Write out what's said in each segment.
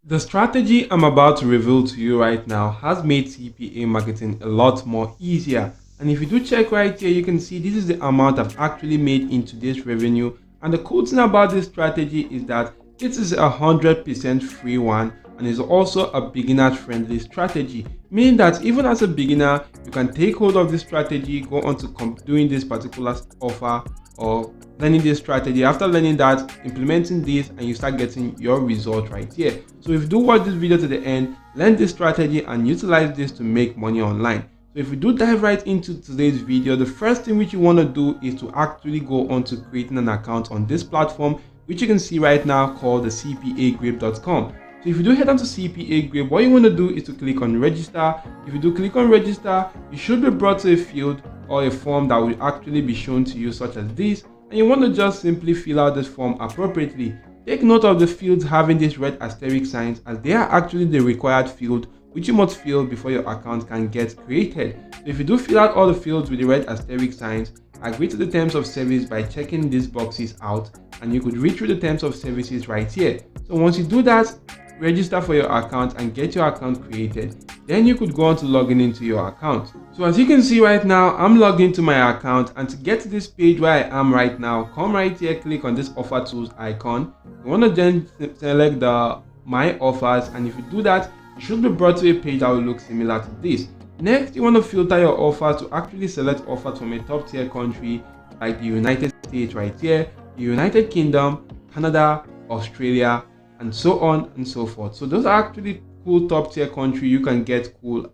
The strategy I'm about to reveal to you right now has made CPA marketing a lot more easier. And if you do check right here, you can see this is the amount I've actually made in today's revenue. And the cool thing about this strategy is that it is a 100% free one and is also a beginner friendly strategy, meaning that even as a beginner, you can take hold of this strategy, go on to doing this particular offer or learning this strategy. After learning that, implementing this, and you start getting your result right here. So if you do watch this video to the end, learn this strategy and utilize this to make money online. So if you do dive right into today's video, the first thing which you want to do is to actually go on to creating an account on this platform, which you can see right now, called the Cpagrip.com. So if you do head on to Cpagrip, what you want to do is to click on register. If you do click on register, you should be brought to a field or a form that will actually be shown to you, such as this, and you want to just simply fill out this form appropriately. Take note of the fields having these red asterisk signs, as they are actually the required field which you must fill before your account can get created. So if you do fill out all the fields with the red asterisk signs, agree to the terms of service by checking these boxes out, and you could read through the terms of services right here. So once you do that, register for your account and get your account created, then you could go on to logging into your account. So as you can see right now, I'm logged into my account, and to get to this page where I am right now, come right here, click on this offer tools icon. You want to then select the my offers, and if you do that, you should be brought to a page that will look similar to this. Next, you want to filter your offers to actually select offers from a top tier country like the United States right here, the United Kingdom, Canada, Australia, and so on and so forth. So those are actually cool top tier country you can get cool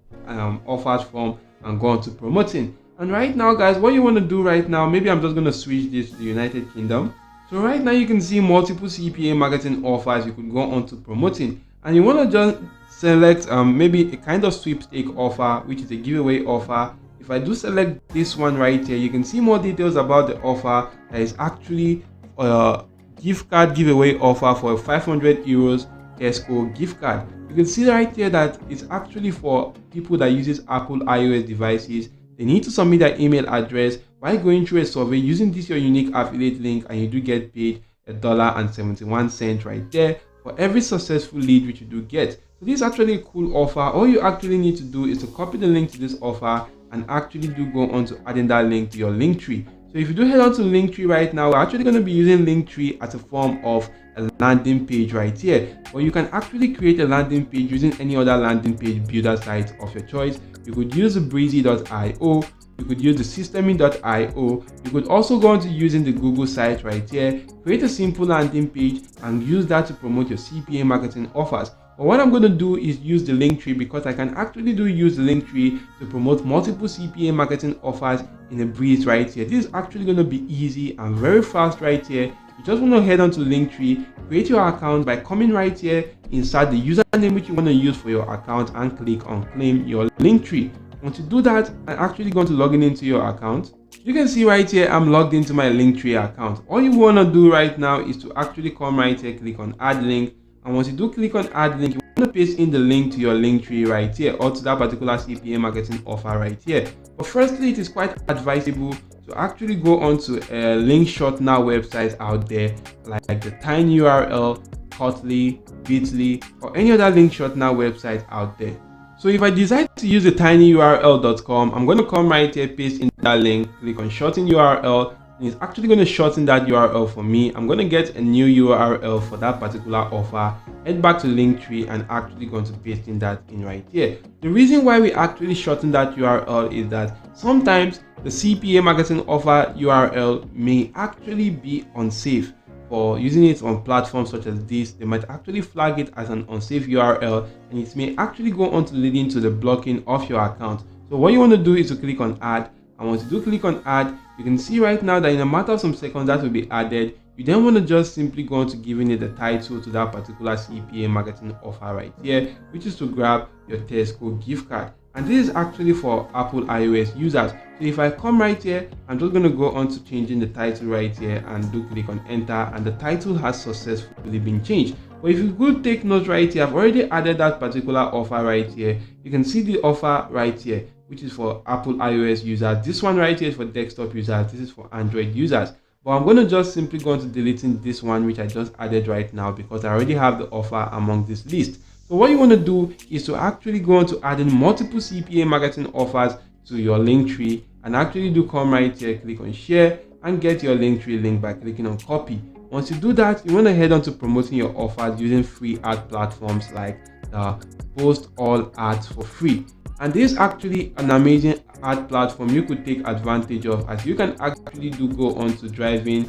offers from and go on to promoting. And right now, guys, what you want to do right now, maybe I'm just going to switch this to the United Kingdom. So right now you can see multiple CPA marketing offers you could go on to promoting, and you want to just select maybe a kind of sweepstake offer, which is a giveaway offer. If I do select this one right here, you can see more details about the offer. That is actually a gift card giveaway offer for a 500 euros Tesco gift card. You can see right here that it's actually for people that uses Apple iOS devices. They need to submit their email address while going through a survey using this your unique affiliate link, and you do get paid $1.71 right there for every successful lead which you do get. So this is actually a cool offer. All you actually need to do is to copy the link to this offer and actually do go on to adding that link to your link tree. So if you do head on to Linktree right now, we're actually going to be using Linktree as a form of a landing page right here. But you can actually create a landing page using any other landing page builder site of your choice. You could use the breezy.io, you could use the systemy.io, you could also go on to using the Google site right here, create a simple landing page and use that to promote your CPA marketing offers. But what I'm going to do is use the Linktree, because I can actually use the Linktree to promote multiple CPA marketing offers in a breeze right here. This is actually going to be easy and very fast right here. You just want to head on to Linktree, create your account by coming right here, insert the username which you want to use for your account, and click on claim your Linktree. Once you do that, I'm actually going to log into your account. You can see right here, I'm logged into my Linktree account. All you want to do right now is to actually come right here, click on add link. And once you do click on add link, you want to paste in the link to your Linktree right here, or to that particular CPA marketing offer right here. But firstly, it is quite advisable to actually go on to a link shortener website out there, like the tinyurl, Kotlin, Bitly, or any other link shortener website out there. So if I decide to use the tinyurl.com, I'm going to come right here, paste in that link, click on shorten URL, and it's actually going to shorten that URL for me. I'm going to get a new URL for that particular offer, head back to Linktree, and actually going to paste in that in right here. The reason why we actually shorten that URL is that sometimes the CPA marketing offer URL may actually be unsafe. For using it on platforms such as this, they might actually flag it as an unsafe URL, and it may actually go on to leading to the blocking of your account. So what you want to do is to click on add, and once you do click on add, you can see right now that in a matter of some seconds that will be added. You then want to just simply go on to giving it the title to that particular CPA marketing offer right here, which is to grab your Tesco gift card. And this is actually for Apple iOS users. So if I come right here, I'm just going to go on to changing the title right here and do click on enter, and the title has successfully been changed. But if you could take note right here, I've already added that particular offer right here. You can see the offer right here, which is for Apple iOS users. This one right here is for desktop users. This is for Android users. but I'm going to just simply go into deleting this one which I just added right now because I already have the offer among this list. So what you want to do is to actually go on to adding multiple CPA marketing offers to your link tree, and actually do come right here, click on share and get your link tree link by clicking on copy. Once you do that, you want to head on to promoting your offers using free ad platforms like the Post All Ads for free. And this is actually an amazing ad platform you could take advantage of, as you can actually do go on to driving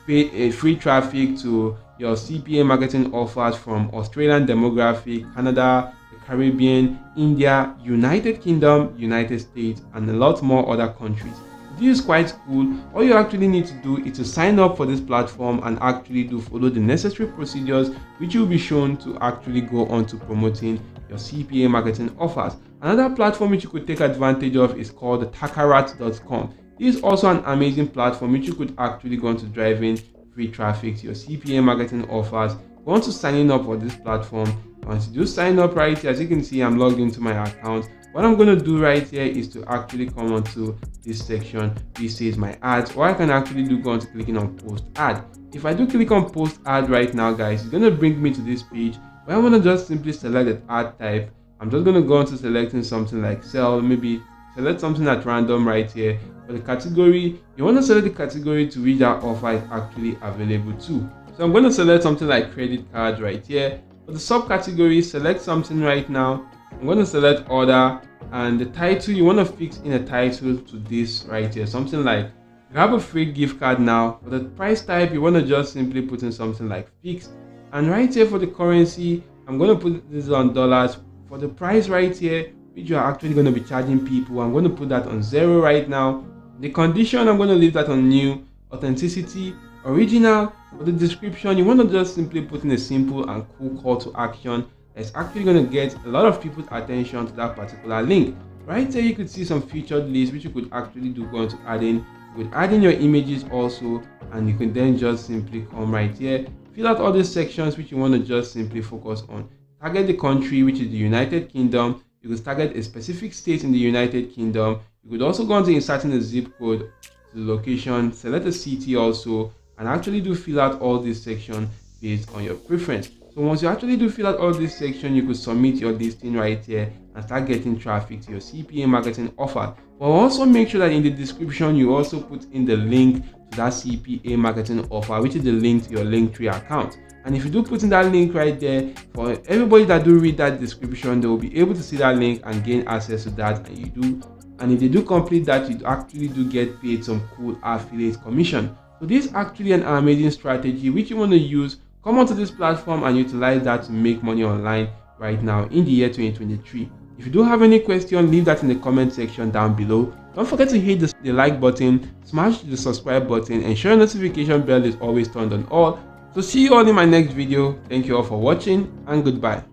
free traffic to your CPA marketing offers from Australian demographic, Canada, the Caribbean, India, United Kingdom, United States, and a lot more other countries. This is quite cool. All you actually need to do is to sign up for this platform and actually do follow the necessary procedures which you'll be shown to actually go on to promoting your CPA marketing offers. Another platform which you could take advantage of is called Cpagrip.com. This is also an amazing platform which you could actually go on to driving free traffic to your CPA marketing offers. Go on to signing up for this platform. Once you do sign up right here, as you can see, I'm logged into my account. What I'm going to do right here is to actually come onto this section which says my ads, or I can actually do go on to clicking on post ad. If I do click on post ad right now, guys, it's going to bring me to this page where I'm going to just simply select the ad type. I'm just going to go on to selecting something like sell, maybe select something at random right here. For the category, you want to select the category to which that offer is actually available to. So I'm going to select something like credit card right here. For the subcategory, select something right now. I'm going to select order, and the title, you want to fix in a title to this right here, something like grab a free gift card now. For the price type, you want to just simply put in something like fixed, and right here for the currency, I'm going to put this on dollars. For the price right here, which you are actually going to be charging people, I'm going to put that on 0 right now. The condition, I'm going to leave that on new. Authenticity, original. For the description, you want to just simply put in a simple and cool call to action that's actually going to get a lot of people's attention to that particular link. Right there, you could see some featured lists which you could actually do go on to add in. You could add in your images also, and you can then just simply come right here, fill out all these sections which you want to just simply focus on. Target the country, which is the United Kingdom. You could target a specific state in the United Kingdom. You could also go on to inserting a zip code to the location, select a city also, and actually do fill out all these sections based on your preference. So once you actually do fill out all this section, you could submit your listing right here and start getting traffic to your CPA marketing offer. But also make sure that in the description, you also put in the link to that CPA marketing offer, which is the link to your Linktree account. And if you do put in that link right there, for everybody that do read that description, they will be able to see that link and gain access to that. And if they do complete that, you actually do get paid some cool affiliate commission. So this is actually an amazing strategy which you want to use. Come onto this platform and utilize that to make money online right now in the year 2023. If you do have any question, leave that in the comment section down below. Don't forget to hit the like button, smash the subscribe button, ensure your notification bell is always turned on all. So see you all in my next video. Thank you all for watching, and goodbye.